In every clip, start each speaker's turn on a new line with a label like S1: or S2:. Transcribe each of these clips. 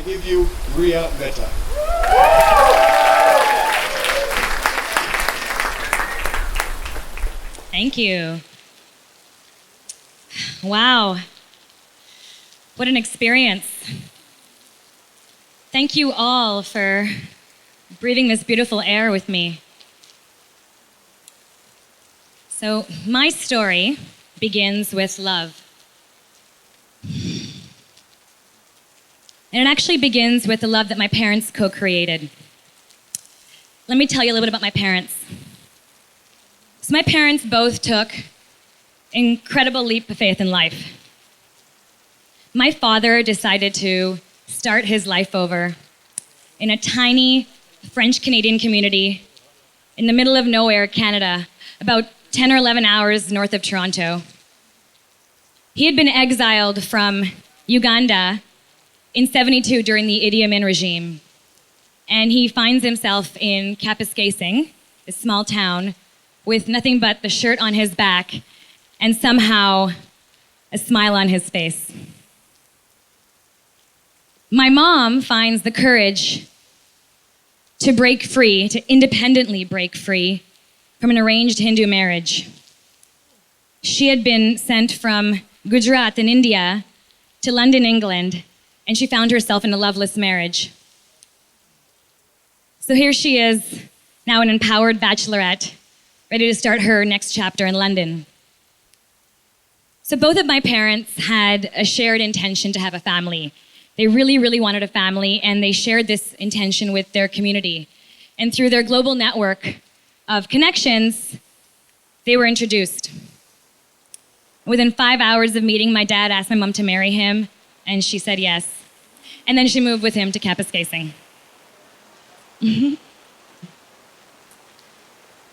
S1: give you Rhea Mehta.
S2: Thank you. Wow. What an experience. Thank you all for breathing this beautiful air with me. So, my story begins with love. And it actually begins with the love that my parents co-created. Let me tell you a little bit about my parents. So my parents both took an incredible leap of faith in life. My father decided to start his life over in a tiny French-Canadian community in the middle of nowhere, Canada, about 10 or 11 hours north of Toronto. He had been exiled from Uganda in '72 during the Idi Amin regime. And he finds himself in Kapuskasing, a small town, with nothing but the shirt on his back and somehow a smile on his face. My mom finds the courage to break free, to independently break free from an arranged Hindu marriage. She had been sent from Gujarat in India to London, England, and she found herself in a loveless marriage. So here she is, now an empowered bachelorette, ready to start her next chapter in London. So both of my parents had a shared intention to have a family. They really, really wanted a family, and they shared this intention with their community. And through their global network of connections, they were introduced. Within 5 hours of meeting, my dad asked my mom to marry him, and she said yes. And then she moved with him to Kapuskasing.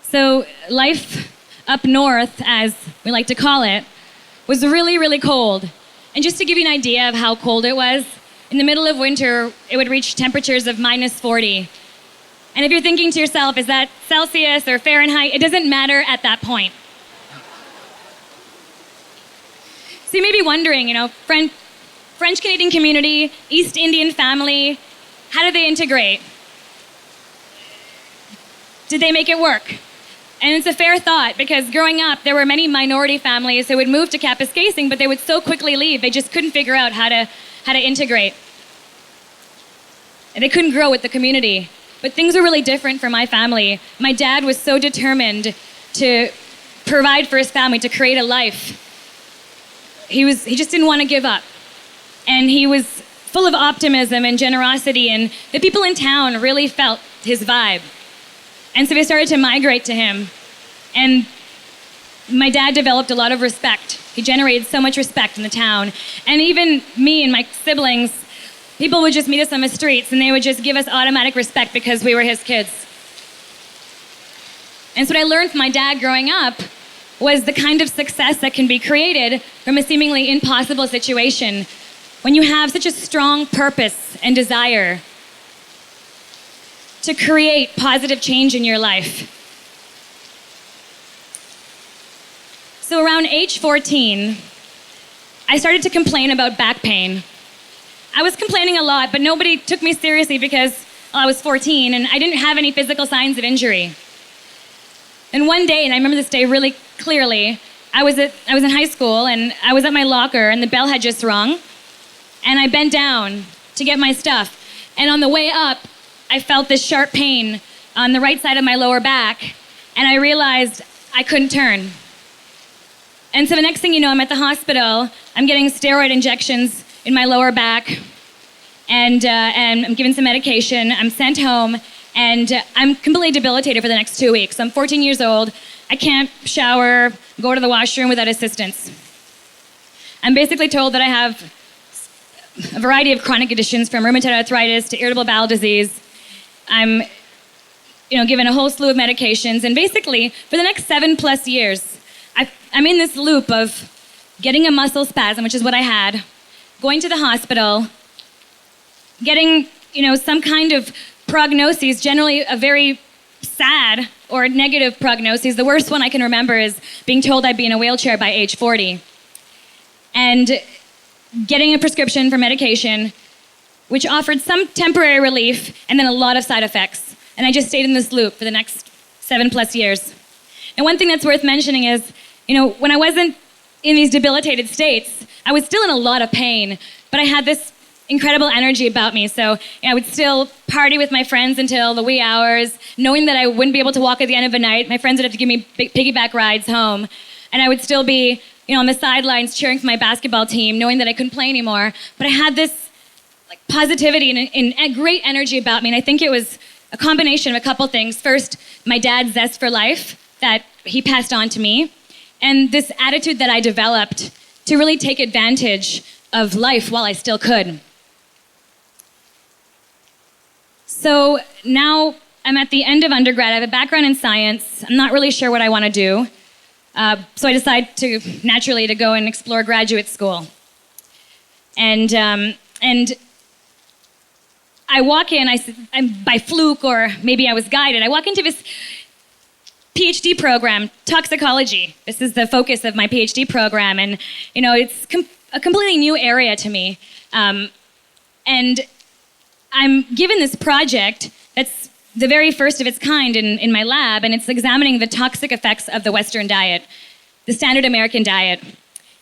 S2: So life up north, as we like to call it, was really, really cold. And just to give you an idea of how cold it was, in the middle of winter, it would reach temperatures of -40. And if you're thinking to yourself, is that Celsius or Fahrenheit? It doesn't matter at that point. So you may be wondering, French-Canadian community, East Indian family, how do they integrate? Did they make it work? And it's a fair thought, because growing up, there were many minority families who would move to Kapuskasing, but they would so quickly leave, they just couldn't figure out how to integrate. And they couldn't grow with the community. But things were really different for my family. My dad was so determined to provide for his family, to create a life. He just didn't want to give up. And he was full of optimism and generosity, and the people in town really felt his vibe. And so they started to migrate to him. And my dad developed a lot of respect. He generated so much respect in the town. And even me and my siblings, people would just meet us on the streets and they would just give us automatic respect because we were his kids. And so what I learned from my dad growing up was the kind of success that can be created from a seemingly impossible situation when you have such a strong purpose and desire to create positive change in your life. So around age 14, I started to complain about back pain. I was complaining a lot, but nobody took me seriously because I was 14 and I didn't have any physical signs of injury. And one day, and I remember this day really clearly, I was in high school and I was at my locker and the bell had just rung, and I bent down to get my stuff. And on the way up, I felt this sharp pain on the right side of my lower back, and I realized I couldn't turn. And so the next thing you know, I'm at the hospital, I'm getting steroid injections in my lower back, and I'm given some medication, I'm sent home, and I'm completely debilitated for the next 2 weeks. I'm 14 years old, I can't shower, go to the washroom without assistance. I'm basically told that I have a variety of chronic conditions, from rheumatoid arthritis to irritable bowel disease. I'm given a whole slew of medications, and basically, for the next 7+ years, I'm in this loop of getting a muscle spasm, which is what I had, going to the hospital, getting, some kind of prognosis, generally a very sad or negative prognosis. The worst one I can remember is being told I'd be in a wheelchair by age 40. And getting a prescription for medication, which offered some temporary relief and then a lot of side effects. And I just stayed in this loop for the next 7+ years. And one thing that's worth mentioning is, when I wasn't in these debilitated states, I was still in a lot of pain, but I had this incredible energy about me. So I would still party with my friends until the wee hours, knowing that I wouldn't be able to walk at the end of the night. My friends would have to give me piggyback rides home. And I would still be, on the sidelines cheering for my basketball team, knowing that I couldn't play anymore. But I had this positivity and great energy about me. And I think it was a combination of a couple things. First, my dad's zest for life that he passed on to me. And this attitude that I developed to really take advantage of life while I still could. So now I'm at the end of undergrad. I have a background in science. I'm not really sure what I want to do. So I decide naturally to go and explore graduate school. And I walk in, I'm by fluke or maybe I was guided. I walk into this PhD program, toxicology. This is the focus of my PhD program. And, it's a completely new area to me. And I'm given this project that's the very first of its kind in my lab, and it's examining the toxic effects of the Western diet, the standard American diet.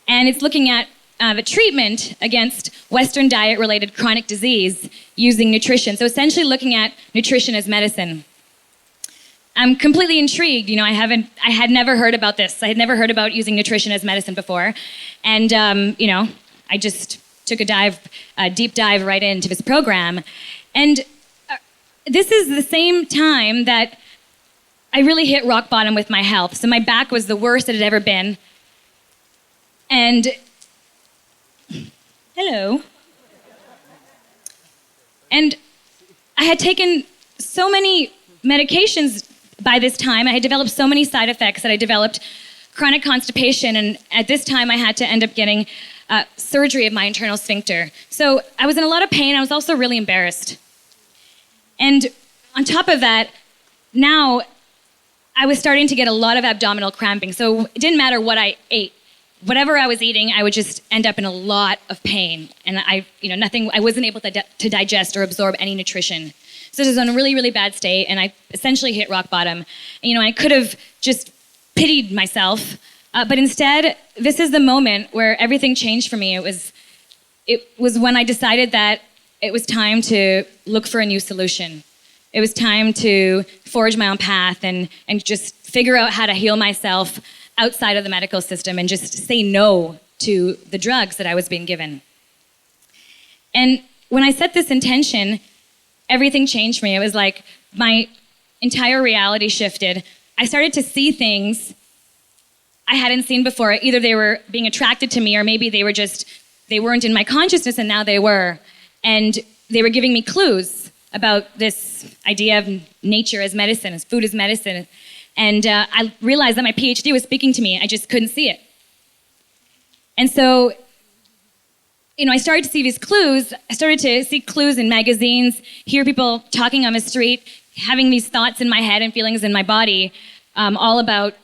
S2: And it's looking at the treatment against Western diet-related chronic disease using nutrition. So essentially looking at nutrition as medicine. I'm completely intrigued. I had never heard about this. I had never heard about using nutrition as medicine before. And, I just took a deep dive right into this program. And this is the same time that I really hit rock bottom with my health. So my back was the worst it had ever been. And, hello. And I had taken so many medications by this time. I had developed so many side effects that I developed chronic constipation. And at this time, I had to end up getting surgery of my internal sphincter. So I was in a lot of pain. I was also really embarrassed. And on top of that, now I was starting to get a lot of abdominal cramping. So it didn't matter what I ate. Whatever I was eating, I would just end up in a lot of pain. And I wasn't able to digest or absorb any nutrition. So it was in a really, really bad state, and I essentially hit rock bottom. And, I could have just pitied myself, but instead, this is the moment where everything changed for me. It was when I decided that it was time to look for a new solution. It was time to forge my own path and just figure out how to heal myself outside of the medical system and just say no to the drugs that I was being given. And when I set this intention, everything changed for me. It was like my entire reality shifted. I started to see things I hadn't seen before. Either they were being attracted to me, or maybe they weren't in my consciousness and now they were. And they were giving me clues about this idea of nature as medicine, as food as medicine. And I realized that my PhD was speaking to me. I just couldn't see it. And so, I started to see these clues. I started to see clues in magazines, hear people talking on the street, having these thoughts in my head and feelings in my body, all about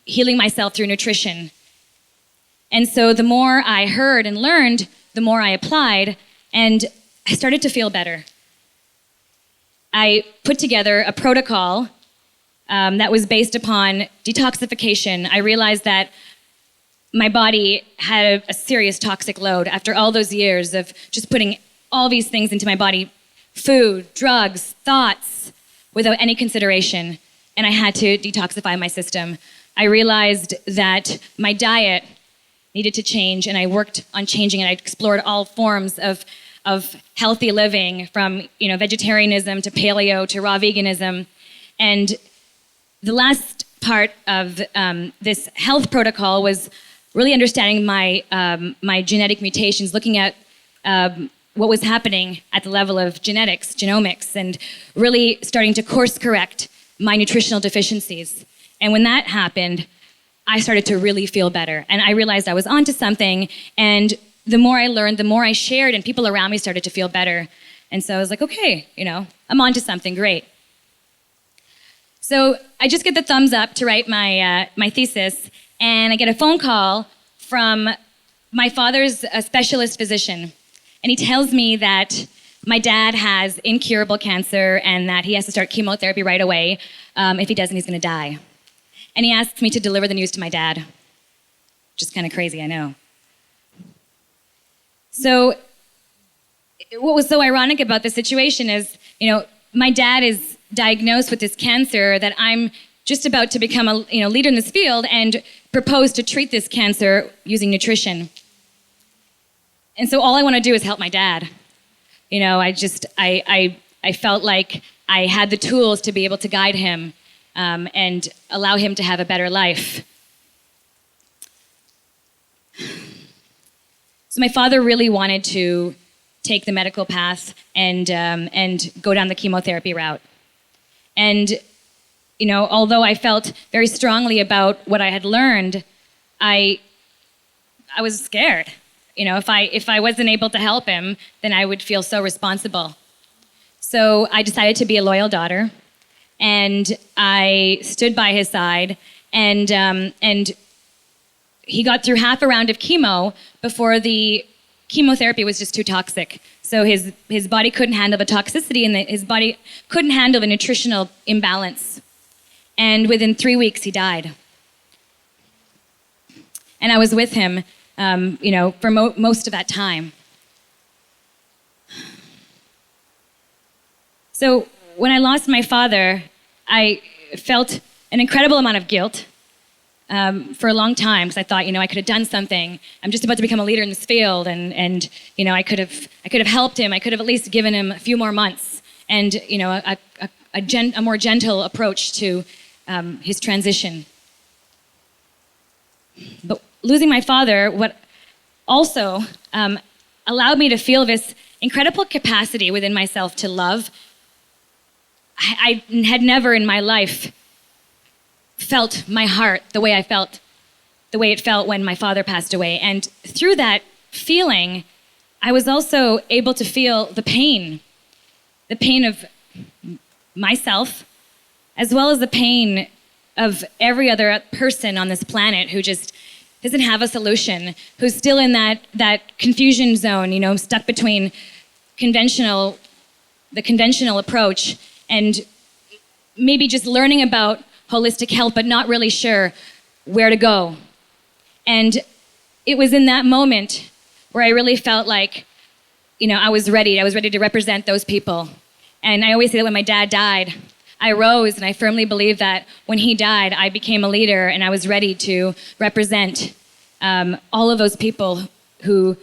S2: healing myself through nutrition. And so the more I heard and learned, the more I applied, and I started to feel better. I put together a protocol that was based upon detoxification. I realized that my body had a serious toxic load after all those years of just putting all these things into my body, food, drugs, thoughts, without any consideration. And I had to detoxify my system. I realized that my diet needed to change, and I worked on changing it. I explored all forms of healthy living, from vegetarianism to paleo to raw veganism. And the last part of this health protocol was really understanding my genetic mutations, looking at what was happening at the level of genetics, genomics, and really starting to course correct my nutritional deficiencies. And when that happened, I started to really feel better. And I realized I was onto something. And the more I learned, the more I shared, and people around me started to feel better. And so I was like, okay, I'm onto something great. So I just get the thumbs up to write my thesis, and I get a phone call from my father's specialist physician. And he tells me that my dad has incurable cancer and that he has to start chemotherapy right away. If he doesn't, he's going to die. And he asked me to deliver the news to my dad. Just kind of crazy, I know. So what was so ironic about the situation is, my dad is diagnosed with this cancer that I'm just about to become a leader in this field and propose to treat this cancer using nutrition. And so all I want to do is help my dad. I felt like I had the tools to be able to guide him and allow him to have a better life. So my father really wanted to take the medical path and go down the chemotherapy route. And although I felt very strongly about what I had learned, I was scared. If I wasn't able to help him, then I would feel so responsible. So I decided to be a loyal daughter, and I stood by his side, and he got through half a round of chemo before the chemotherapy was just too toxic. So his body couldn't handle the toxicity, and his body couldn't handle the nutritional imbalance. And within 3 weeks, he died. And I was with him for most of that time. So when I lost my father, I felt an incredible amount of guilt for a long time, because I thought, I could have done something. I'm just about to become a leader in this field, and I could have helped him. I could have at least given him a few more months, and a more gentle approach to his transition. But losing my father, what also allowed me to feel this incredible capacity within myself to love. I had never in my life felt my heart the way it felt when my father passed away. And through that feeling, I was also able to feel the pain of myself, as well as the pain of every other person on this planet who just doesn't have a solution, who's still in that confusion zone, stuck between the conventional approach and maybe just learning about holistic health, but not really sure where to go. And it was in that moment where I really felt like, I was ready. I was ready to represent those people. And I always say that when my dad died, I rose, and I firmly believe that when he died, I became a leader, and I was ready to represent all of those people who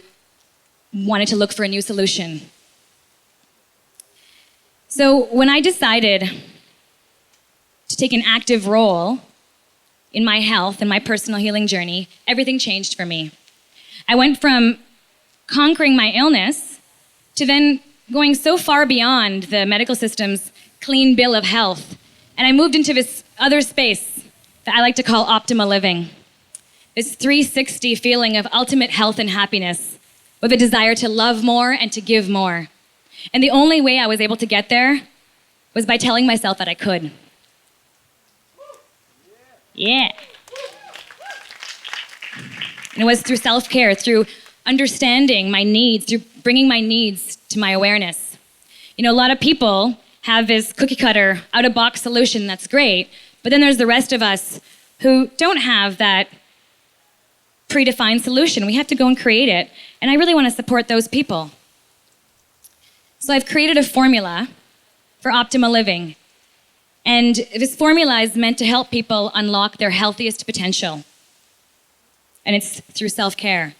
S2: wanted to look for a new solution. So when I decided to take an active role in my health and my personal healing journey, everything changed for me. I went from conquering my illness to then going so far beyond the medical system's clean bill of health, and I moved into this other space that I like to call optimal living. This 360 feeling of ultimate health and happiness, with a desire to love more and to give more. And the only way I was able to get there was by telling myself that I could. Yeah. And it was through self-care, through understanding my needs, through bringing my needs to my awareness. A lot of people have this cookie-cutter, out-of-box solution that's great, but then there's the rest of us who don't have that predefined solution. We have to go and create it, and I really want to support those people. So I've created a formula for optimal living, and this formula is meant to help people unlock their healthiest potential, and it's through self-care.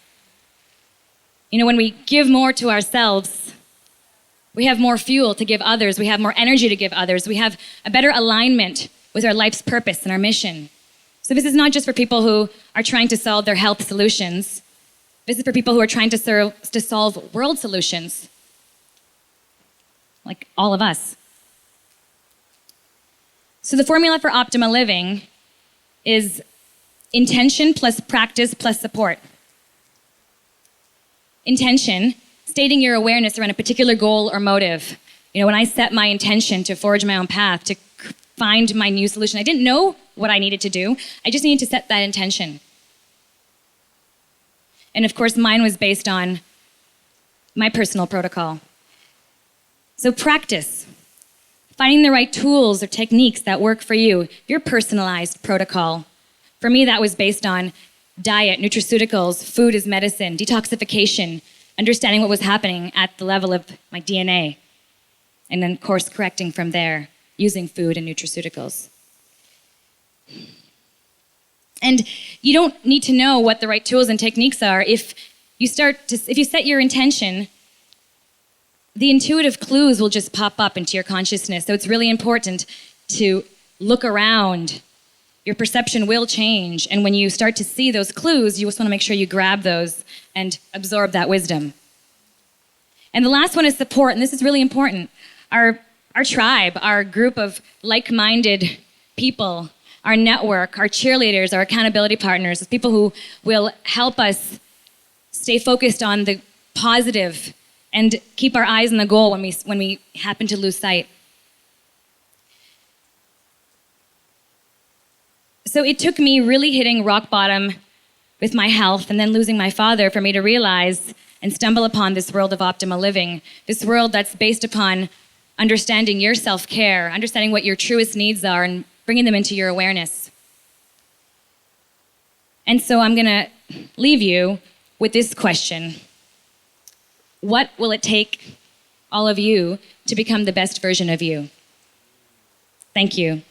S2: When we give more to ourselves, we have more fuel to give others. We have more energy to give others. We have a better alignment with our life's purpose and our mission. So this is not just for people who are trying to solve their health solutions. This is for people who are trying to solve world solutions, like all of us. So the formula for optimal living is intention plus practice plus support. Intention, stating your awareness around a particular goal or motive. When I set my intention to forge my own path, to find my new solution, I didn't know what I needed to do. I just needed to set that intention. And of course, mine was based on my personal protocol. So practice. Finding the right tools or techniques that work for you, your personalized protocol. For me, that was based on diet, nutraceuticals, food as medicine, detoxification, understanding what was happening at the level of my DNA, and then course correcting from there using food and nutraceuticals. And you don't need to know what the right tools and techniques are. If you set your intention, the intuitive clues will just pop up into your consciousness. So it's really important to look around. Your perception will change. And when you start to see those clues, you just want to make sure you grab those and absorb that wisdom. And the last one is support, and this is really important. Our tribe, our group of like-minded people, our network, our cheerleaders, our accountability partners, people who will help us stay focused on the positive and keep our eyes on the goal when we happen to lose sight. So it took me really hitting rock bottom with my health and then losing my father for me to realize and stumble upon this world of optimal living, this world that's based upon understanding your self-care, understanding what your truest needs are, and bringing them into your awareness. And so I'm going to leave you with this question. What will it take, all of you, to become the best version of you? Thank you.